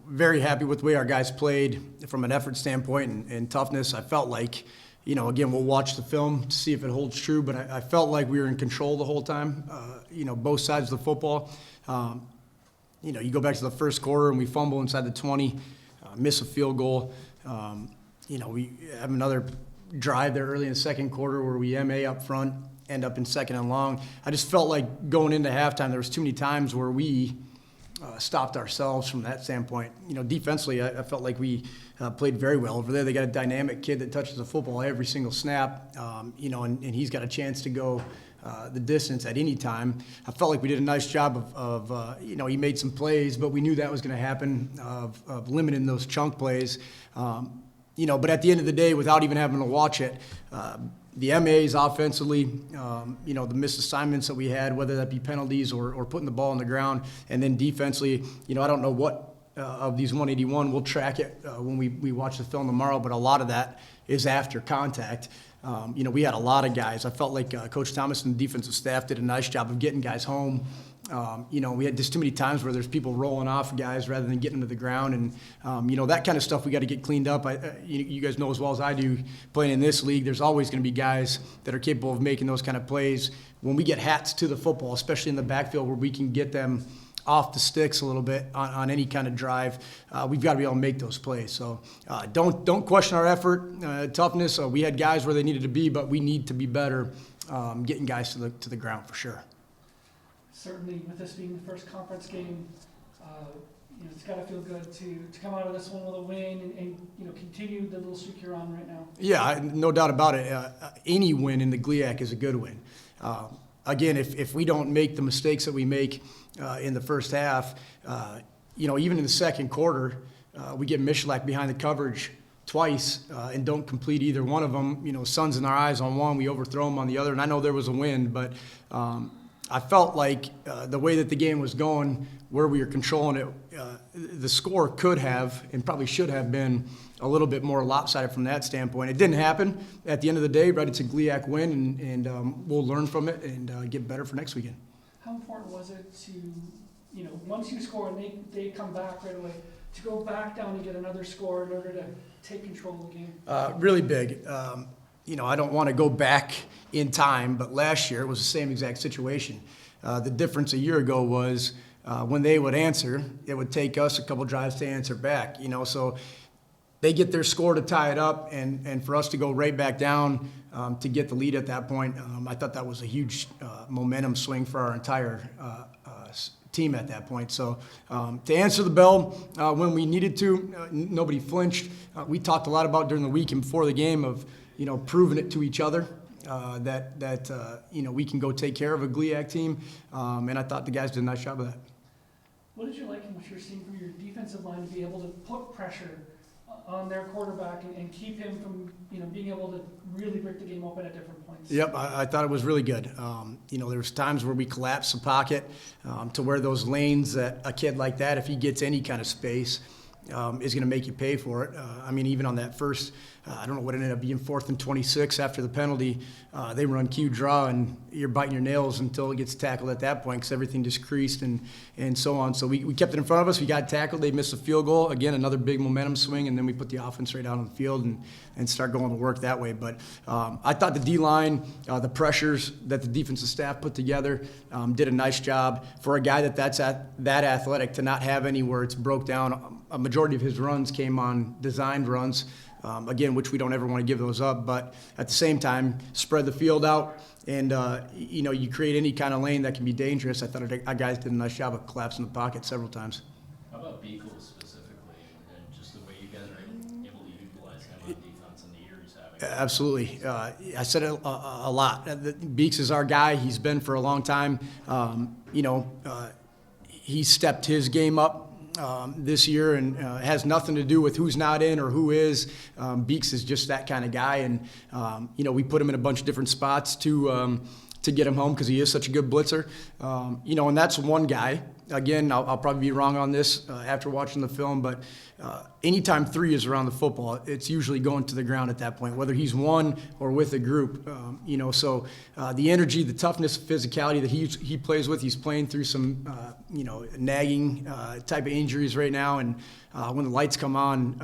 very happy with the way our guys played from an effort standpoint and toughness. I felt like, again, we'll watch the film to see if it holds true, but I felt like we were in control the whole time, both sides of the football. You go back to the first quarter and we fumble inside the 20, miss a field goal. We have another drive there early in the second quarter where we MA up front, end up in second and long. I just felt like going into halftime, there was too many times where we stopped ourselves from that standpoint. Defensively, I felt like we played very well over there. They got a dynamic kid that touches the football every single snap, and he's got a chance to go the distance at any time. I felt like we did a nice job of he made some plays, but we knew that was going to happen, of limiting those chunk plays. But at the end of the day, without even having to watch it, the MAs offensively, the missed assignments that we had, whether that be penalties or putting the ball on the ground, and then defensively, I don't know what of these 181, we'll track it when we watch the film tomorrow, but a lot of that is after contact. We had a lot of guys. I felt like Coach Thomas and the defensive staff did a nice job of getting guys home. We had just too many times where there's people rolling off guys rather than getting to the ground, and that kind of stuff we got to get cleaned up. You guys know as well as I do, playing in this league, there's always going to be guys that are capable of making those kind of plays. When we get hats to the football, especially in the backfield where we can get them off the sticks a little bit on any kind of drive, we've got to be able to make those plays. So don't question our effort, toughness. We had guys where they needed to be, but we need to be better getting guys to the ground for sure. Certainly, with this being the first conference game, it's got to feel good to come out of this one with a win and continue the little streak you're on right now. Yeah, no doubt about it. Any win in the GLIAC is a good win. Again, if we don't make the mistakes that we make in the first half, even in the second quarter, we get Mettlach behind the coverage twice and don't complete either one of them. Sun's in our eyes on one, we overthrow them on the other, and I know there was a win, but I felt like the way that the game was going, where we were controlling it, the score could have and probably should have been a little bit more lopsided from that standpoint. It didn't happen. At the end of the day, right, it's a GLIAC win, and we'll learn from it and get better for next weekend. How important was it to, once you score and they come back right away, to go back down and get another score in order to take control of the game? Really big. I don't want to go back in time, but last year it was the same exact situation. The difference a year ago was when they would answer, it would take us a couple drives to answer back. So they get their score to tie it up, and for us to go right back down to get the lead at that point, I thought that was a huge momentum swing for our entire team at that point. So to answer the bell when we needed to, nobody flinched. We talked a lot about during the week and before the game of proving it to each other that we can go take care of a GLIAC team, and I thought the guys did a nice job of that. What did you like in what you're seeing from your defensive line to be able to put pressure on their quarterback and keep him from being able to really break the game open at different points? Yep, I thought it was really good. There was times where we collapsed the pocket to where those lanes that a kid like that, if he gets any kind of space, is going to make you pay for it. Even on that first, I don't know what it ended up being, 4th and 26 after the penalty, they run Q draw, and you're biting your nails until it gets tackled at that point because everything just creased and so on. So we kept it in front of us. We got tackled. They missed a field goal. Again, another big momentum swing, and then we put the offense right out on the field and start going to work that way. But I thought the D-line, the pressures that the defensive staff put together, did a nice job. For a guy that's that athletic to not have any where it's broke down, a majority of his runs came on designed runs, again, which we don't ever want to give those up. But at the same time, spread the field out, and you create any kind of lane that can be dangerous. I thought our guys did a nice job of collapsing the pocket several times. How about Beekles specifically, and just the way you guys are able to utilize him on defense and the year he's having? Absolutely. I said it a lot. Beeks is our guy. He's been for a long time. He stepped his game up this year, and has nothing to do with who's not in or who is. Beeks is just that kind of guy, and we put him in a bunch of different spots to to get him home because he is such a good blitzer. And that's one guy. Again, I'll probably be wrong on this after watching the film, but anytime 3 is around the football, it's usually going to the ground at that point, whether he's one or with a group. So the energy, the toughness, physicality that he plays with, he's playing through some, nagging type of injuries right now. And when the lights come on,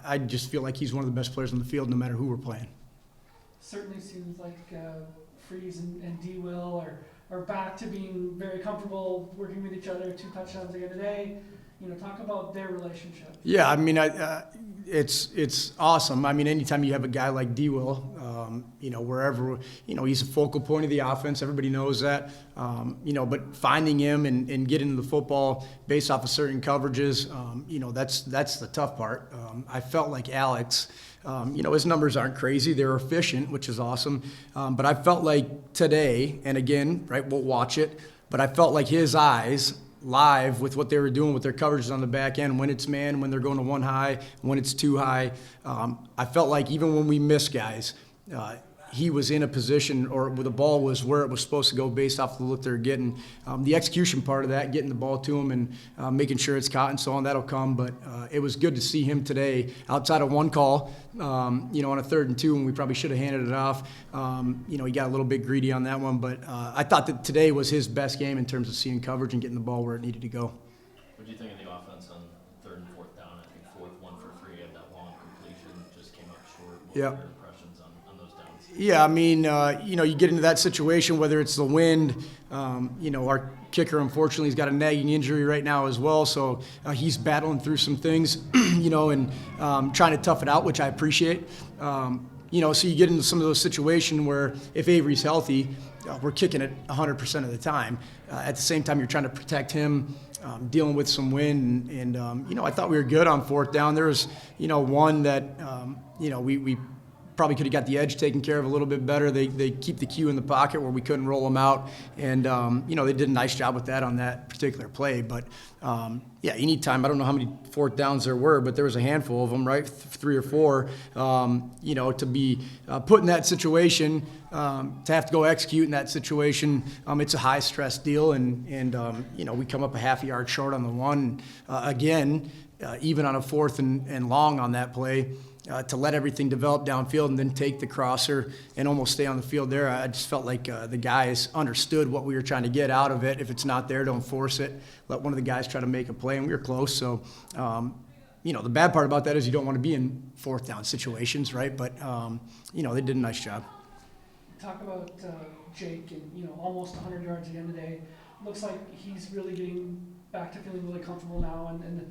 I just feel like he's one of the best players on the field no matter who we're playing. Certainly seems like Freeze and D. Will are back to being very comfortable working with each other. 2 touchdowns again today. Talk about their relationship. Yeah, I mean, it's awesome. I mean, anytime you have a guy like D. Will, wherever, he's a focal point of the offense. Everybody knows that. But finding him and getting the football based off of certain coverages, that's the tough part. I felt like Alex. His numbers aren't crazy. They're efficient, which is awesome. But I felt like today, and again, right, we'll watch it, but I felt like his eyes live with what they were doing with their coverages on the back end, when it's man, when they're going to 1 high, when it's 2 high. I felt like even when we miss guys, he was in a position or the ball was where it was supposed to go based off the look they're getting. The execution part of that, getting the ball to him and making sure it's caught and so on, that'll come. But it was good to see him today outside of one call, on a 3rd and 2 when we probably should have handed it off. He got a little bit greedy on that one. But I thought that today was his best game in terms of seeing coverage and getting the ball where it needed to go. What do you think of the offense on 3rd and 4th down? I think 4th, 1 for 3, had that long completion, just came up short. What were your impressions on those downs? Yeah, I mean, you get into that situation, whether it's the wind, our kicker, unfortunately, has got a nagging injury right now as well, so he's battling through some things, and trying to tough it out, which I appreciate. So you get into some of those situations where if Avery's healthy, we're kicking it 100% of the time. At the same time, you're trying to protect him, dealing with some wind, and I thought we were good on 4th down. There was, one that, we probably could have got the edge taken care of a little bit better. They keep the cue in the pocket where we couldn't roll them out. And, they did a nice job with that on that particular play. But, anytime, I don't know how many 4th downs there were, but there was a handful of them, right, 3 or 4, to be put in that situation, to have to go execute in that situation, it's a high-stress deal. And we come up a half a yard short on the one. Again, even on a 4th and long on that play, to let everything develop downfield and then take the crosser and almost stay on the field there. I just felt like the guys understood what we were trying to get out of it. If it's not there, don't force it. Let one of the guys try to make a play, and we were close. So, the bad part about that is you don't want to be in 4th down situations, right? But, they did a nice job. Talk about Jake and, almost 100 yards again today. Looks like he's really getting back to feeling really comfortable now, and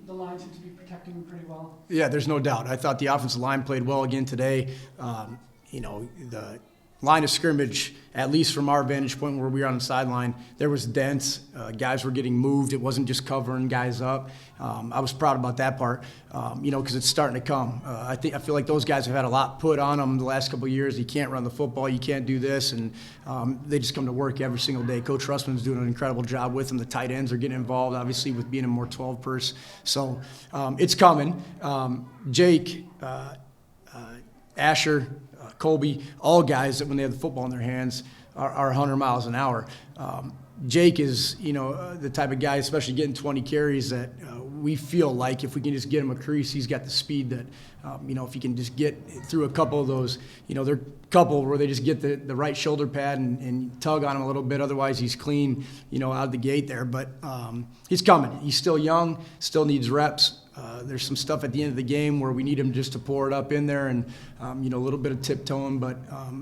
the line seems to be protecting him pretty well. Yeah, there's no doubt. I thought the offensive line played well again today. The line of scrimmage, at least from our vantage point where we were on the sideline, there was dense. Guys were getting moved. It wasn't just covering guys up. I was proud about that part, because it's starting to come. I feel like those guys have had a lot put on them the last couple of years. You can't run the football. You can't do this. And they just come to work every single day. Coach Russman's doing an incredible job with them. The tight ends are getting involved, obviously, with being a more 12 pers. So it's coming. Jake, Asher, Colby, all guys that when they have the football in their hands are 100 miles an hour. Jake is, the type of guy, especially getting 20 carries, that we feel like if we can just get him a crease, he's got the speed that, if he can just get through a couple of those, there are a couple where they just get the right shoulder pad and tug on him a little bit. Otherwise, he's clean, out of the gate there. But he's coming. He's still young, still needs reps. There's some stuff at the end of the game where we need him just to pour it up in there and, a little bit of tiptoeing, but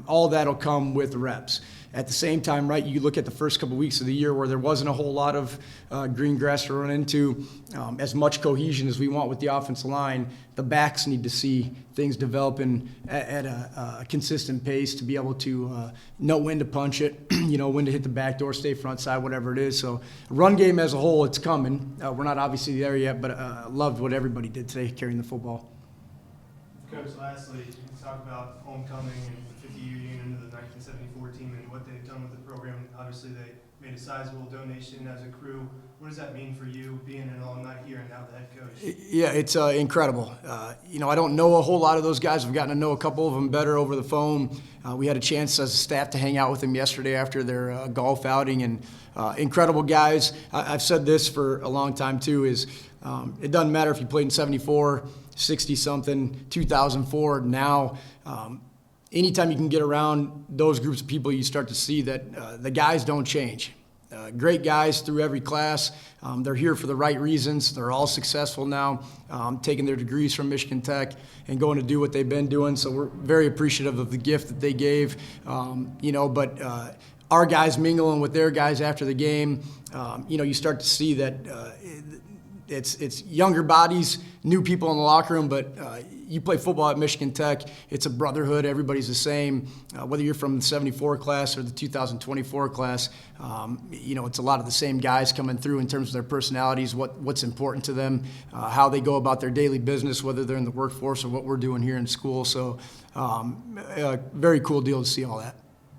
all that will come with reps. At the same time, right, you look at the first couple weeks of the year where there wasn't a whole lot of green grass to run into, as much cohesion as we want with the offensive line. The backs need to see things developing at a consistent pace to be able to know when to punch it, when to hit the back door, stay front side, whatever it is. So run game as a whole, it's coming. We're not obviously there yet, but loved what everybody did today carrying the football. Coach, lastly, you talk about homecoming and the 50-year union of the 1974 team and what they've done with the program. Obviously, they made a sizable donation as a crew. What what does that mean for you, being an alumni here and now the head coach? Yeah, it's incredible. I don't know a whole lot of those guys. I've gotten to know a couple of them better over the phone. We had a chance as a staff to hang out with them yesterday after their golf outing, and incredible guys. I've said this for a long time too, is it doesn't matter if you played in 74, 60-something, 2004, now. Anytime you can get around those groups of people, you start to see that the guys don't change. Great guys through every class. They're here for the right reasons. They're all successful now, taking their degrees from Michigan Tech and going to do what they've been doing. So we're very appreciative of the gift that they gave. But our guys mingling with their guys after the game, you start to see that it's younger bodies, new people in the locker room, but you play football at Michigan Tech, it's a brotherhood. Everybody's the same. Whether you're from the 74 class or the 2024 class, it's a lot of the same guys coming through in terms of their personalities, what's important to them, how they go about their daily business, whether they're in the workforce or what we're doing here in school. So very cool deal to see all that.